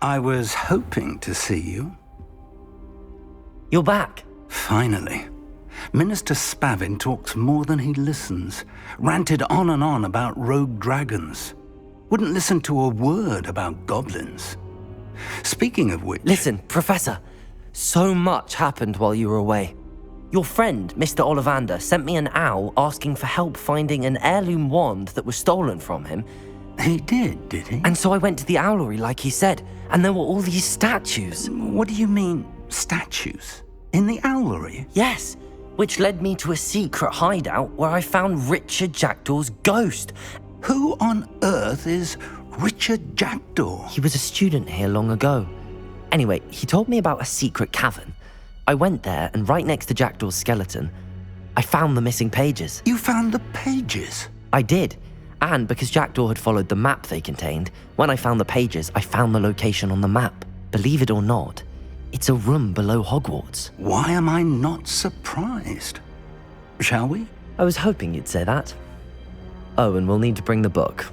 I was hoping to see you. You're back. Finally. Minister Spavin talks more than he listens. Ranted on and on about rogue dragons. Wouldn't listen to a word about goblins. Speaking of which... Listen, Professor. So much happened while you were away. Your friend, Mr. Ollivander, sent me an owl asking for help finding an heirloom wand that was stolen from him. He did he? And so I went to the owlery like he said, and there were all these statues. What do you mean, statues? In the owlery? Yes, which led me to a secret hideout where I found Richard Jackdaw's ghost. Who on earth is Richard Jackdaw? He was a student here long ago. Anyway, he told me about a secret cavern. I went there, and right next to Jackdaw's skeleton, I found the missing pages. You found the pages? I did. And because Jackdaw had followed the map they contained, when I found the pages, I found the location on the map. Believe it or not, it's a room below Hogwarts. Why am I not surprised? Shall we? I was hoping you'd say that. Oh, and we'll need to bring the book.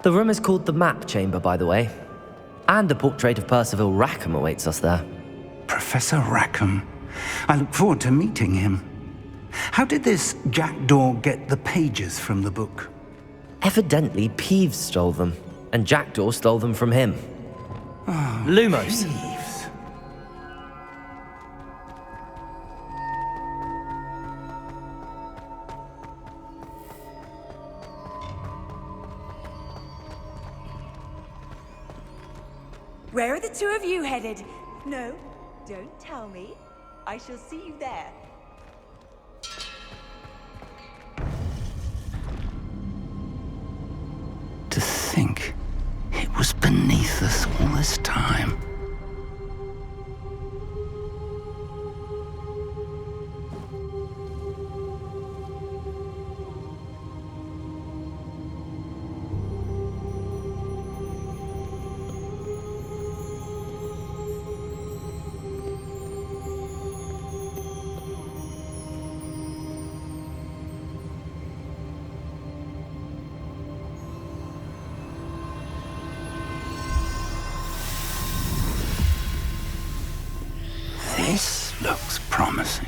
The room is called the Map Chamber, by the way. And a portrait of Percival Rackham awaits us there. Professor Rackham. I look forward to meeting him. How did this Jackdaw get the pages from the book? Evidently, Peeves stole them, and Jackdaw stole them from him. Oh, Lumos. Peeves. Where are the two of you headed? No, don't tell me. I shall see you there. To think it was beneath us all this time. This looks promising.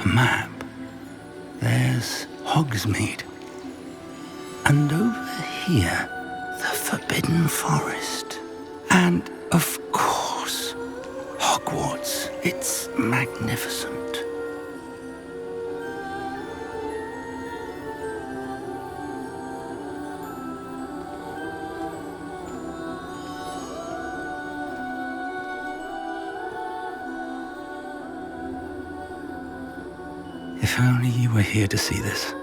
A map. There's Hogsmeade. And over here, the Forbidden Forest. And, of course, Hogwarts. It's magnificent. If only you were here to see this.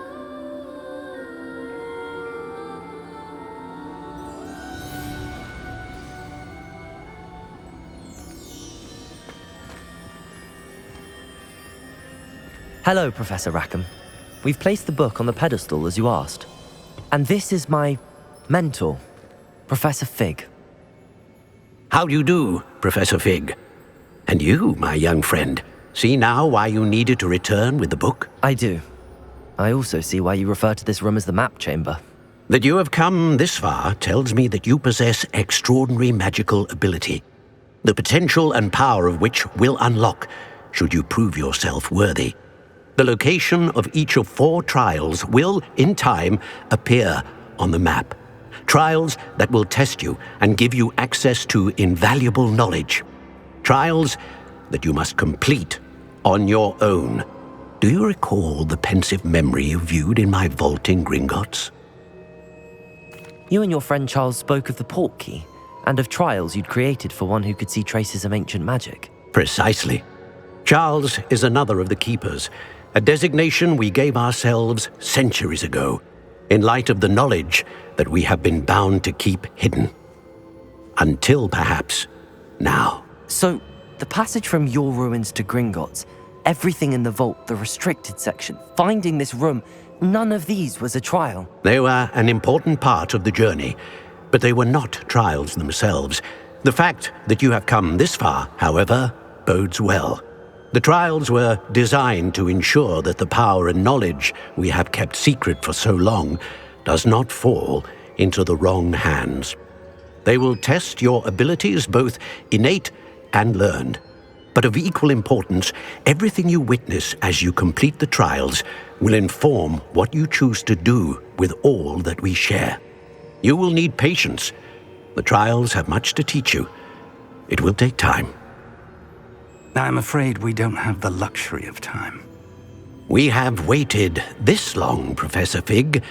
Hello, Professor Rackham. We've placed the book on the pedestal as you asked. And this is my mentor, Professor Fig. How do you do, Professor Fig? And you, my young friend, see now why you needed to return with the book? I do. I also see why you refer to this room as the Map Chamber. That you have come this far tells me that you possess extraordinary magical ability, the potential and power of which will unlock should you prove yourself worthy. The location of each of 4 trials will, in time, appear on the map. Trials that will test you and give you access to invaluable knowledge. Trials that you must complete on your own. Do you recall the pensive memory you viewed in my vault in Gringotts? You and your friend Charles spoke of the portkey and of trials you'd created for one who could see traces of ancient magic. Precisely. Charles is another of the keepers, a designation we gave ourselves centuries ago, in light of the knowledge that we have been bound to keep hidden. Until perhaps now. So, the passage from your ruins to Gringotts, everything in the vault, the restricted section, finding this room, none of these was a trial. They were an important part of the journey, but they were not trials themselves. The fact that you have come this far, however, bodes well. The trials were designed to ensure that the power and knowledge we have kept secret for so long does not fall into the wrong hands. They will test your abilities, both innate and learned. But of equal importance, everything you witness as you complete the trials will inform what you choose to do with all that we share. You will need patience. The trials have much to teach you. It will take time. I'm afraid we don't have the luxury of time. We have waited this long, Professor Fig.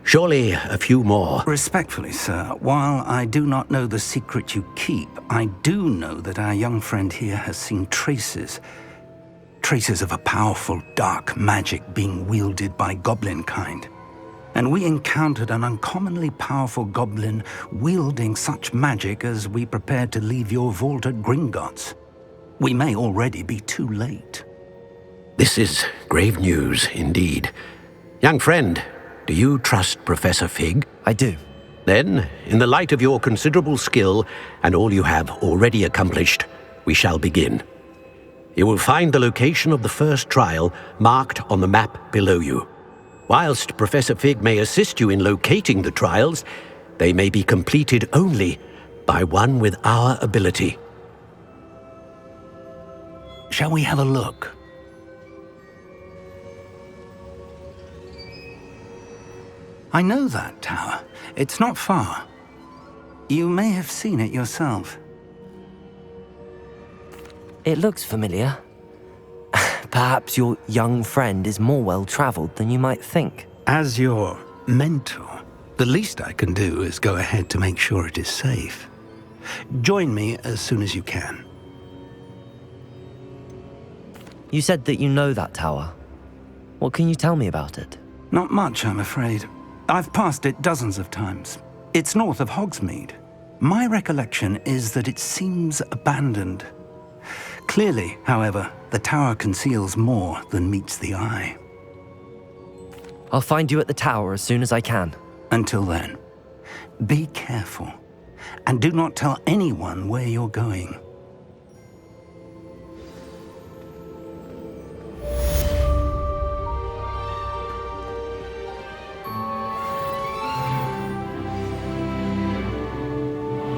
Surely a few more. Respectfully, sir, while I do not know the secret you keep, I do know that our young friend here has seen traces of a powerful dark magic being wielded by goblin kind. And we encountered an uncommonly powerful goblin wielding such magic as we prepared to leave your vault at Gringotts. We may already be too late. This is grave news indeed. Young friend, do you trust Professor Fig? I do. Then, in the light of your considerable skill and all you have already accomplished, we shall begin. You will find the location of the first trial marked on the map below you. Whilst Professor Fig may assist you in locating the trials, they may be completed only by one with our ability. Shall we have a look? I know that tower. It's not far. You may have seen it yourself. It looks familiar. Perhaps your young friend is more well-traveled than you might think. As your mentor, the least I can do is go ahead to make sure it is safe. Join me as soon as you can. You said that you know that tower. What can you tell me about it? Not much, I'm afraid. I've passed it dozens of times. It's north of Hogsmeade. My recollection is that it seems abandoned. Clearly, however, the tower conceals more than meets the eye. I'll find you at the tower as soon as I can. Until then, be careful, and do not tell anyone where you're going.